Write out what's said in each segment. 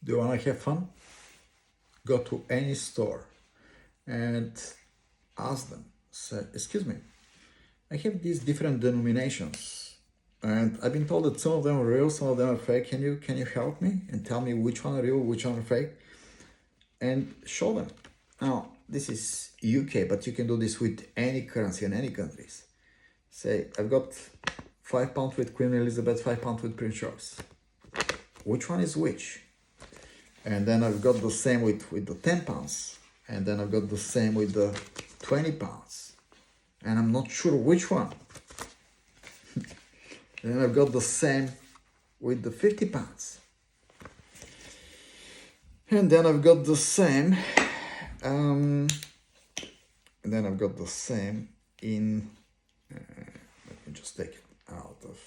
Do you want to have fun? Go to any store and ask them, say, excuse me, I have these different denominations and I've been told that some of them are real, some of them are fake. Can you help me and tell me which one are real, which one are fake? And show them. Now, this is UK, but you can do this with any currency in any countries. Say, I've got £5 with Queen Elizabeth, £5 with Prince Charles. Which one is which? And then I've got the same with the £10. And then I've got the same with the £20. And I'm not sure which one. Then I've got the same with the £50. And then I've got the same, and then I've got the same in, let me just take it out of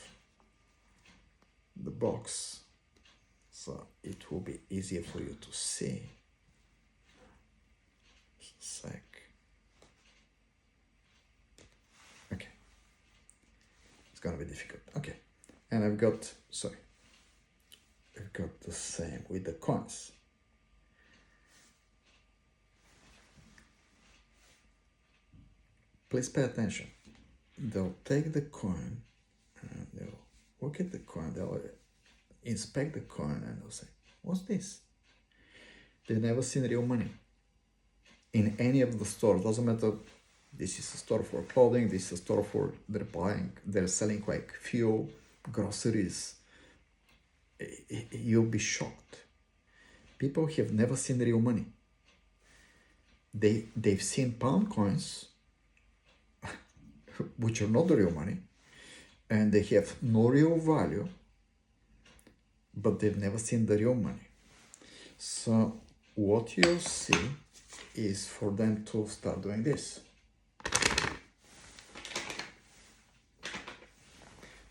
the box so it will be easier for you to see. Just a sec. Okay. It's gonna be difficult. Okay. And I've got the same with the coins. Please pay attention. They'll take the coin and they'll look at the coin, they'll inspect the coin and they'll say, what's this? They've never seen real money in any of the stores. Doesn't matter, this is a store for clothing, this is a store for they're selling like fuel, groceries. You'll be shocked. People have never seen real money. They've seen pound coins, which are not the real money, and they have no real value, but they've never seen the real money. So what you'll see is for them to start doing this.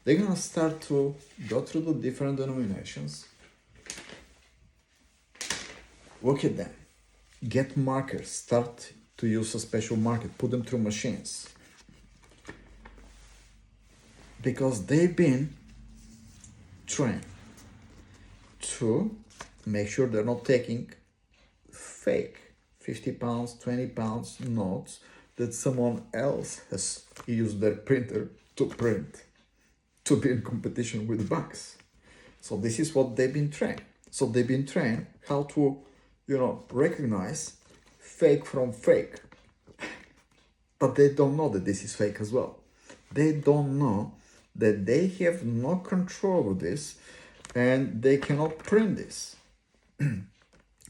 They're gonna start to go through the different denominations, look at them, get markers, start to use a special marker, put them through machines. Because they've been trained to make sure they're not taking fake £50, £20 notes that someone else has used their printer to print, to be in competition with banks. So this is what they've been trained. So they've been trained how to, recognize fake from fake. But they don't know that this is fake as well. They don't know that they have no control over this and they cannot print this.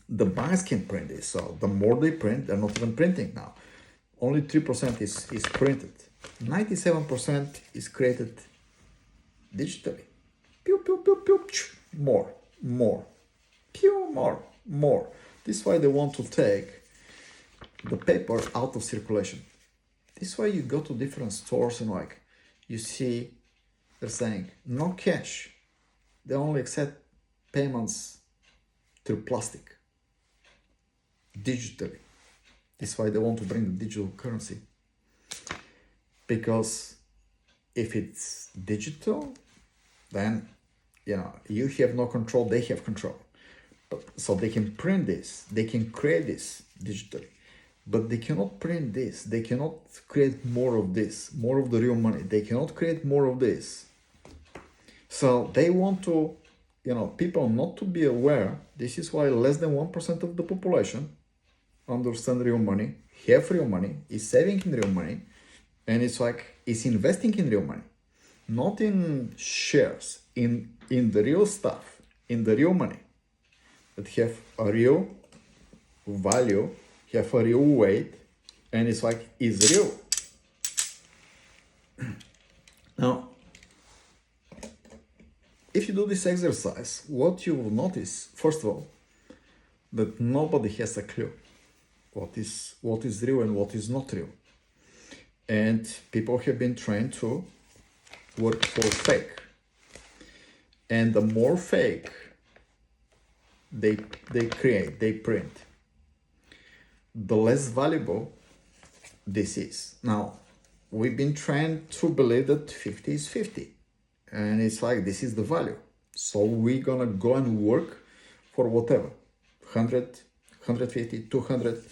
The banks can print this, so the more they print, they're not even printing now. Only 3% is printed. 97% is created digitally. Pew, pew, pew, pew, more. Pew, more. This is why they want to take the paper out of circulation. This is why you go to different stores and you see they're saying no cash. They only accept payments through plastic, digitally. This is why they want to bring the digital currency. Because if it's digital, then you have no control, they have control. So they can print this, they can create this digitally. But they cannot print this. They cannot create more of this, more of the real money. They cannot create more of this. So they want to, people not to be aware. This is why less than 1% of the population understand real money, have real money, is saving in real money, and it's investing in real money. Not in shares, in the real stuff, in the real money that have a real value, have a real weight, and it's real. Now, if you do this exercise, what you will notice, first of all, that nobody has a clue what is real and what is not real. And people have been trained to work for fake. And the more fake they create, they print, the less valuable this is. Now, we've been trained to believe that 50 is 50. And it's this is the value. So we're gonna go and work for whatever, 100, 150, 200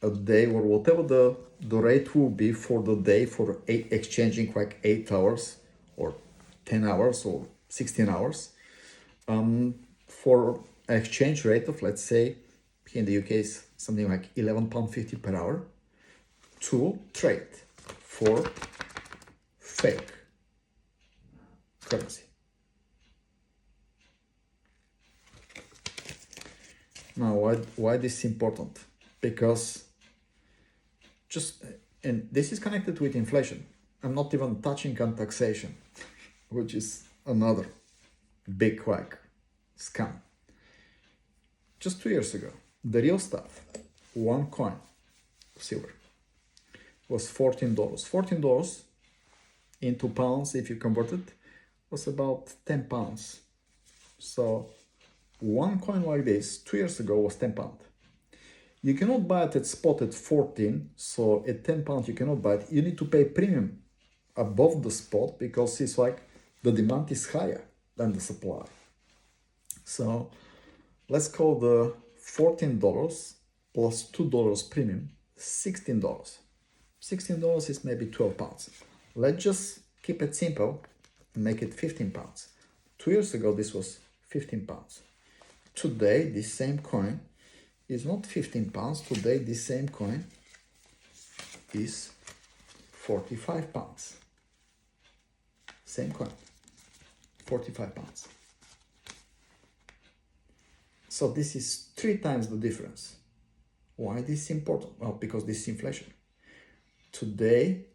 a day, or whatever the rate will be for the day for exchanging like 8 hours or 10 hours or 16 hours. For an exchange rate of, let's say, here in the UK is something like £11.50 per hour to trade for fake currency. Now, why this is important? Because and this is connected with inflation. I'm not even touching on taxation, which is another big quack scam. Just 2 years ago, the real stuff, one coin, silver, was $14. $14 into pounds, if you convert it, was about 10 pounds. So one coin like this 2 years ago was 10 pounds. You cannot buy it at spot at 14, so at 10 pounds you cannot buy it. You need to pay premium above the spot because it's like the demand is higher than the supply. So let's call the $14 plus $2 premium $16. $16 is maybe 12 pounds. Let's just keep it simple and make it 15 pounds. 2 years ago this was 15 pounds. Today this same coin is not 15 pounds. Today this same coin is 45 pounds. Same coin, 45 pounds. So this is 3 times the difference. Why this is important? Well, because this is inflation. Today,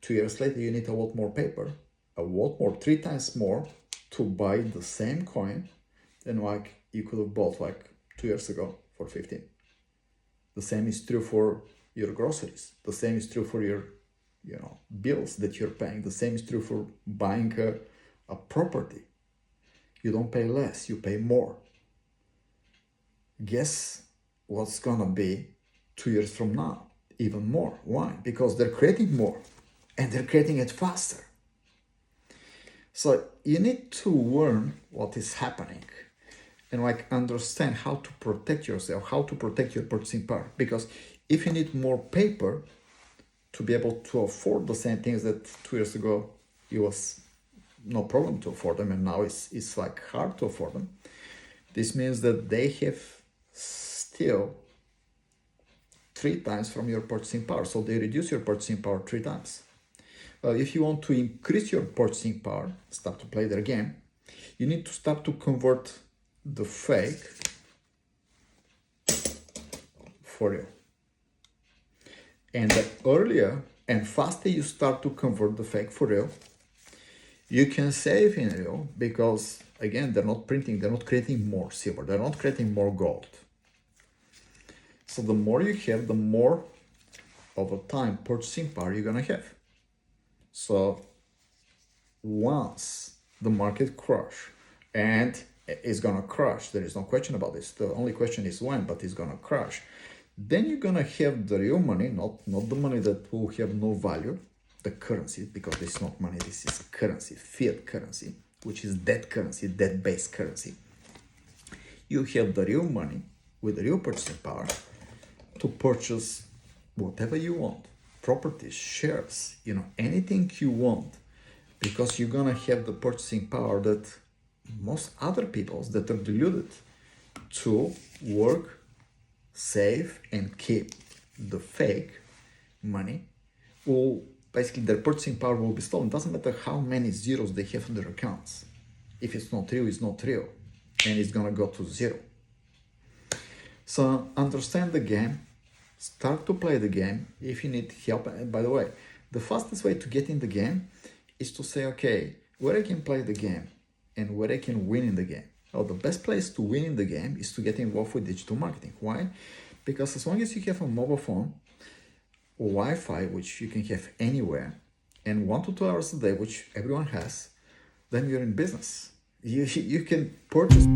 2 years later, you need a lot more paper, a lot more, 3 times more to buy the same coin than like you could have bought like 2 years ago for 15. The same is true for your groceries. The same is true for your, bills that you're paying. The same is true for buying a property. You don't pay less, you pay more. Guess what's gonna be 2 years from now? Even more. Why? Because they're creating more and they're creating it faster. So you need to learn what is happening and understand how to protect yourself, how to protect your purchasing power. Because if you need more paper to be able to afford the same things that 2 years ago it was no problem to afford them, and now it's hard to afford them, this means that they have still 3 times from your purchasing power. So they reduce your purchasing power 3 times. If you want to increase your purchasing power, start to play their game, you need to start to convert the fake for real. And the earlier and faster you start to convert the fake for real, you can save in real, because again, they're not printing, they're not creating more silver, they're not creating more gold. So the more you have, the more over time purchasing power you're gonna have. So once the market crash, and it's gonna crash, there is no question about this, the only question is when, but it's gonna crash, then you're gonna have the real money, not the money that will have no value, the currency, because this is not money, this is currency, fiat currency, which is debt currency, debt-based currency. You have the real money with the real purchasing power to purchase whatever you want, properties, shares, anything you want, because you're gonna have the purchasing power that most other people that are deluded to work, save, and keep the fake money will basically, their purchasing power will be stolen. Doesn't matter how many zeros they have in their accounts. If it's not real, it's not real, and it's gonna go to zero. So understand the game, start to play the game. If you need help, and by the way, the fastest way to get in the game is to say, okay, where I can play the game and where I can win in the game. Well, the best place to win in the game is to get involved with digital marketing. Why? Because as long as you have a mobile phone, Wi-Fi, which you can have anywhere, and 1 to 2 hours a day, which everyone has, then you're in business. You can purchase